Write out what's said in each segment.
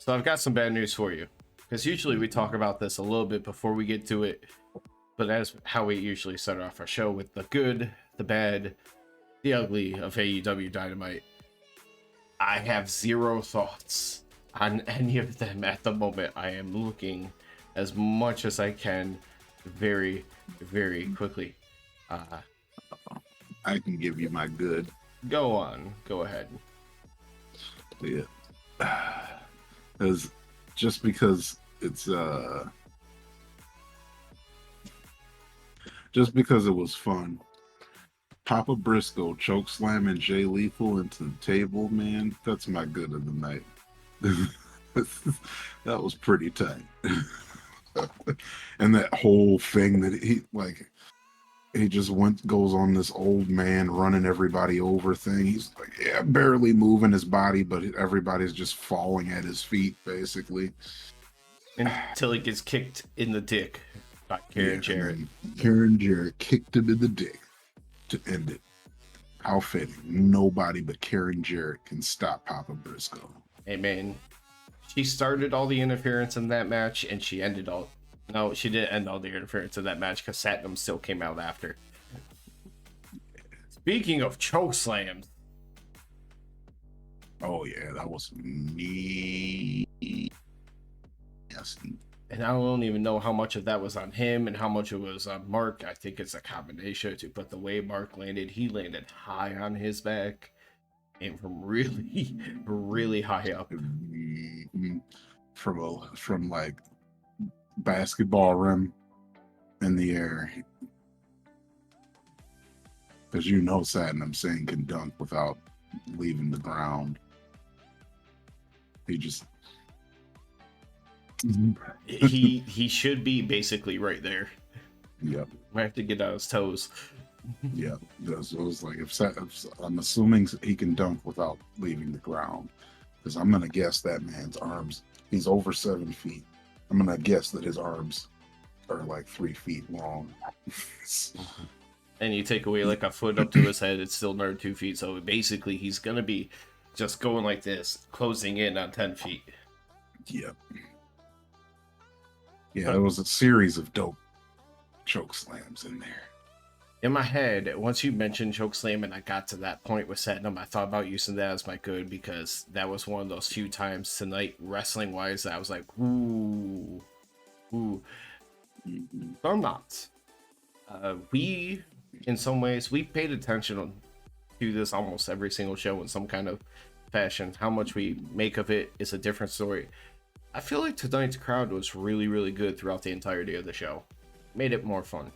So I've got some bad news for you, because usually we talk about this a little bit before we get to it, but that's how we usually start off our show, with the good, the bad, the ugly of AEW Dynamite. I have zero thoughts on any of them at the moment. I am looking as much as I can very, very quickly. I can give you my good. Go on. Go ahead. Yeah. Just because it was fun. Papa Briscoe choke slamming Jay Lethal into the table, man. That's my good of the night. That was pretty tight. And that whole thing that he just goes on this old man running everybody over thing. He's like, yeah, barely moving his body, but everybody's just falling at his feet, basically. Until he gets kicked in the dick by Karen Jarrett. Karen Jarrett kicked him in the dick to end it. How fitting. Nobody but Karen Jarrett can stop Papa Briscoe. Hey, man. She started all the interference in that match, and she ended all... No, she didn't end all the interference in that match, because Satnam still came out after. Speaking of choke slams. Oh, yeah, that was neat. Yes. And I don't even know how much of that was on him and how much it was on Mark. I think it's a combination too. But the way Mark landed, he landed high on his back and from really, really high up. From like basketball rim in the air. Because Satnam Singh can dunk without leaving the ground. He just... he should be basically right there. Yep. Might have to get out his toes. Yeah, it was like if I'm assuming he can dunk without leaving the ground, because I'm gonna guess that man's arms. He's over 7 feet. I'm gonna guess that his arms are like 3 feet long. And you take away like a foot up to his head, it's still another 2 feet. So basically, he's gonna be just going like this, closing in on 10 feet. Yep. Yeah, there was a series of dope choke slams in there. In my head, once you mentioned choke slam and I got to that point with Satnam, I thought about using that as my good, because that was one of those few times tonight, wrestling wise, that I was like, ooh. But I'm not. We, in some ways, we paid attention to this almost every single show in some kind of fashion. How much we make of it is a different story. I feel like tonight's crowd was really, really good throughout the entirety of the show. Made it more fun.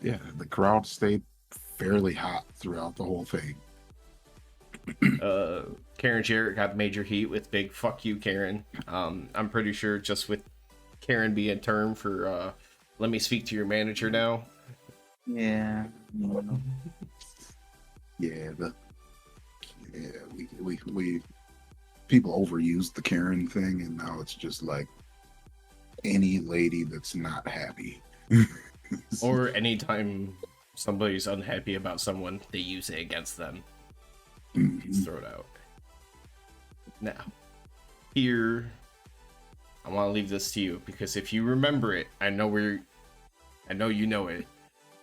Yeah, the crowd stayed fairly hot throughout the whole thing. Karen Jarrett got major heat with big fuck you, Karen. I'm pretty sure just with Karen being term for let me speak to your manager now. Yeah. We people overused the Karen thing, and now it's just like any lady that's not happy. Or anytime somebody's unhappy about someone, they use it against them. Just throw it out. Now, here, I want to leave this to you, because if you remember it, I know you know it,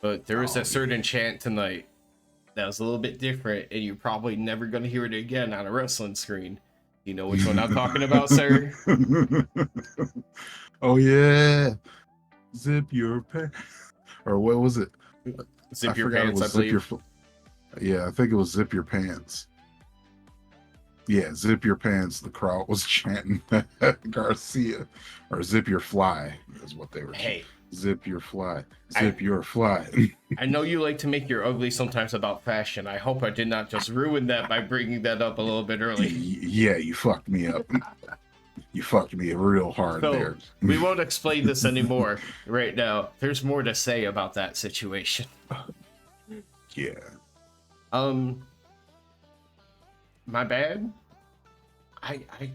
but there was a certain chant tonight that was a little bit different, and you're probably never going to hear it again on a wrestling screen. You know which one I'm talking about, sir? Oh yeah, zip your pants, or what was it? Zip your pants, I believe. Yeah, I think it was zip your pants. Yeah, zip your pants. The crowd was chanting Garcia, or zip your fly is what they were. Hey, zip your fly, zip your fly. I know you like to make your ugly sometimes about fashion. I hope I did not just ruin that by bringing that up a little bit early. Yeah, you fucked me up. You fucked me real hard there. We won't explain this anymore right now. There's more to say about that situation. Yeah. My bad. I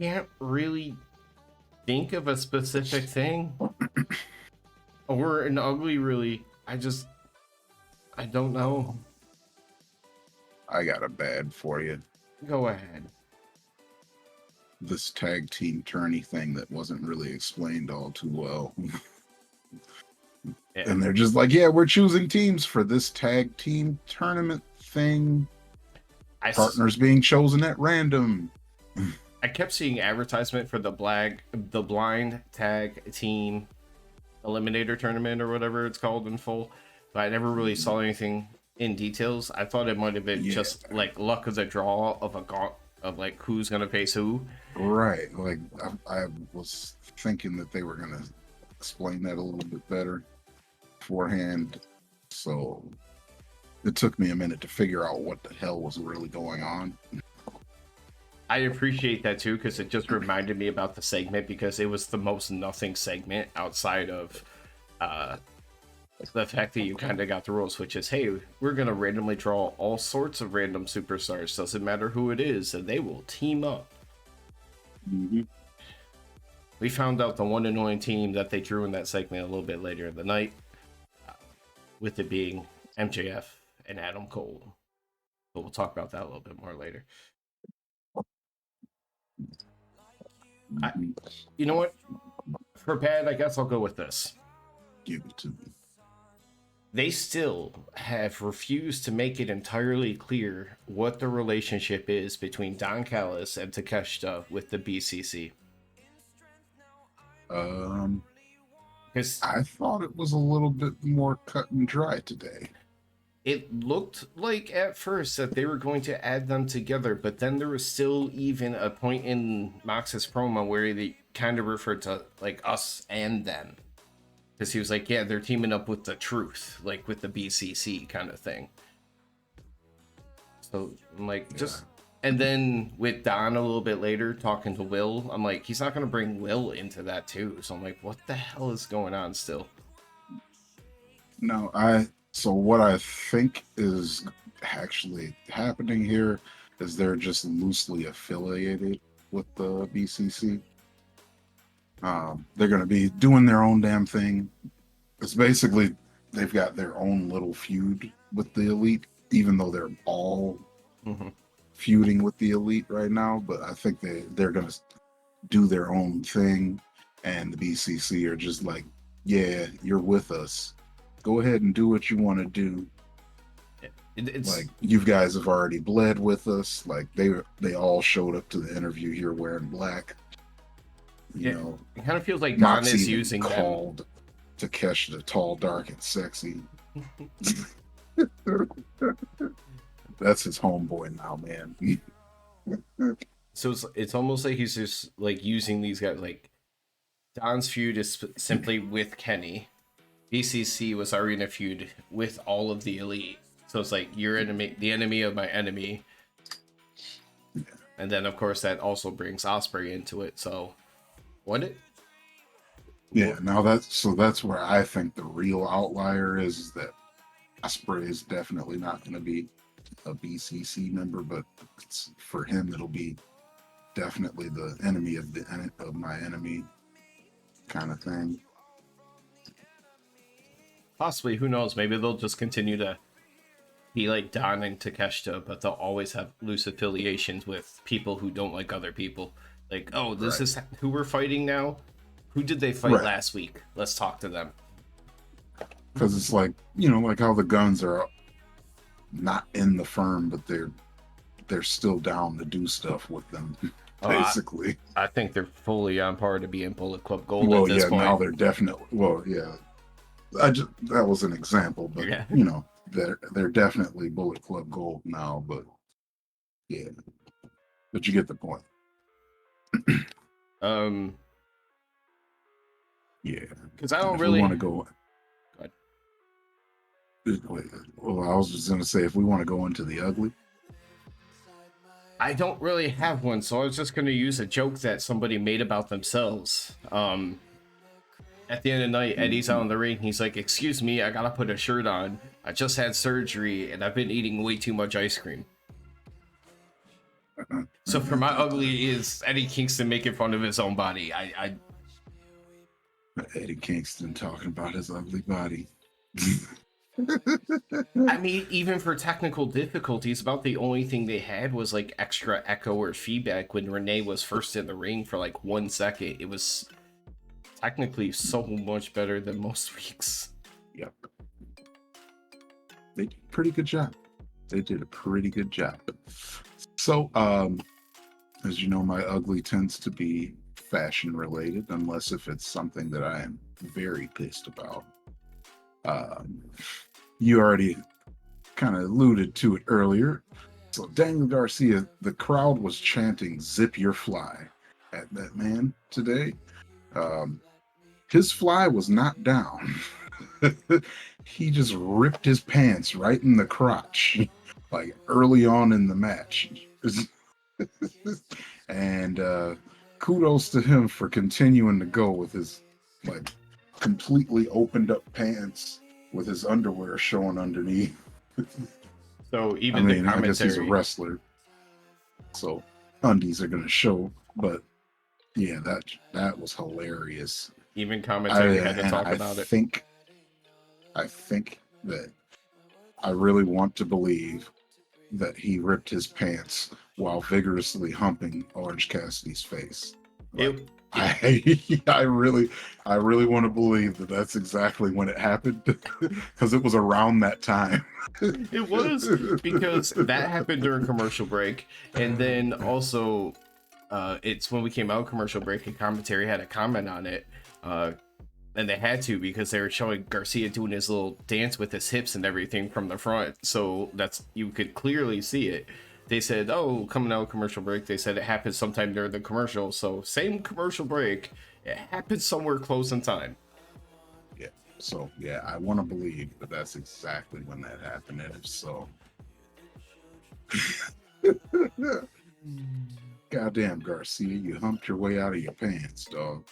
can't really think of a specific thing. Or an ugly, really. I don't know. I got a bad for you. Go ahead. this tag team tourney thing that wasn't really explained all too well. Yeah. And they're just like, yeah, we're choosing teams for this tag team tournament thing. Partners being chosen at random. I kept seeing advertisement for the blind tag team eliminator tournament or whatever it's called in full, but I never really saw anything in details. I thought it might have been just like luck of the draw of of like who's gonna face who. Right. Like I was thinking that they were gonna explain that a little bit better beforehand. So it took me a minute to figure out what the hell was really going on. I appreciate that too, because it just reminded me about the segment, because it was the most nothing segment outside of the fact that you kind of got the rules, which is, hey, we're going to randomly draw all sorts of random superstars, doesn't matter who it is, and they will team up. Mm-hmm. We found out the one annoying team that they drew in that segment a little bit later in the night, with it being MJF and Adam Cole. But we'll talk about that a little bit more later. You know what? For bad, I guess I'll go with this. Give it to me. They still have refused to make it entirely clear what the relationship is between Don Callis and Takeshita with the BCC. Because I thought it was a little bit more cut and dry today. It looked like at first that they were going to add them together, but then there was still even a point in Mox's promo where they kind of referred to like us and them. Because he was like, yeah, they're teaming up with the Truth, like with the BCC kind of thing. So I'm like, just... And then with Don a little bit later talking to Will, I'm like, he's not going to bring Will into that too. So I'm like, what the hell is going on still? No, so what I think is actually happening here is they're just loosely affiliated with the BCC. They're going to be doing their own damn thing. It's basically they've got their own little feud with the Elite, even though they're all feuding with the Elite right now. But I think they're going to do their own thing, and the BCC are just like, yeah, you're with us. Go ahead and do what you want to do. It's like, you guys have already bled with us. Like they all showed up to the interview here wearing black. You know, it kind of feels like Don is using called them. Takeshita tall, dark, and sexy. That's his homeboy now, man. So it's almost like he's just like using these guys. Like Don's feud is simply with Kenny. BCC was already in a feud with all of the Elite. So it's like your enemy, the enemy of my enemy. Yeah. And then of course that also brings Ospreay into it. So now that's where I think the real outlier is that Ospreay is definitely not going to be a BCC member, but for him it'll be definitely the enemy of my enemy kind of thing. Possibly, who knows? Maybe they'll just continue to be like Don and Takeshita, but they'll always have loose affiliations with people who don't like other people. Like, oh, this is who we're fighting now? Who did they fight last week? Let's talk to them. Because it's like, like how the Guns are not in the firm, but they're still down to do stuff with them, basically. I think they're fully on par to be in Bullet Club Gold at this point. Now they're definitely... that was an example, but, they're definitely Bullet Club Gold now, but, yeah. But you get the point. Yeah. Because I don't really want to go... Well, I was just going to say, if we want to go into the ugly. I don't really have one, so I was just going to use a joke that somebody made about themselves. At the end of the night, Eddie's out in the ring. He's like, excuse me, I got to put a shirt on. I just had surgery, and I've been eating way too much ice cream. So for my ugly is Eddie Kingston making fun of his own body. Eddie Kingston talking about his ugly body. I mean, even for technical difficulties, about the only thing they had was like extra echo or feedback when Renee was first in the ring for like 1 second. It was technically so much better than most weeks. Yep. They did a pretty good job. They did a pretty good job. So, as you know, my ugly tends to be fashion related, unless if it's something that I am very pissed about. Um, you already kind of alluded to it earlier. So Daniel Garcia, the crowd was chanting "Zip your fly" at that man today. Um, his fly was not down. He just ripped his pants right in the crotch, like early on in the match. And kudos to him for continuing to go with his like completely opened up pants with his underwear showing underneath. So I even the mean, I guess he's a commentary, wrestler, so undies are gonna show. But yeah, that was hilarious. even I commentary had to and talk about it. I think that I really want to believe that he ripped his pants while vigorously humping Orange Cassidy's face. Like It, it I really want to believe that that's exactly when it happened because it was around that time. it was because that happened during commercial break, and then also it's when we came out of commercial break and commentary had a comment on it. And they had to because they were showing Garcia doing his little dance with his hips and everything from the front, so that's you could clearly see it. They said, "Oh, coming out of commercial break," they said it happened sometime during the commercial. So same commercial break, it happened somewhere close in time. Yeah. So yeah, I want to believe that that's exactly when that happened, and if so, goddamn Garcia, you humped your way out of your pants, dog.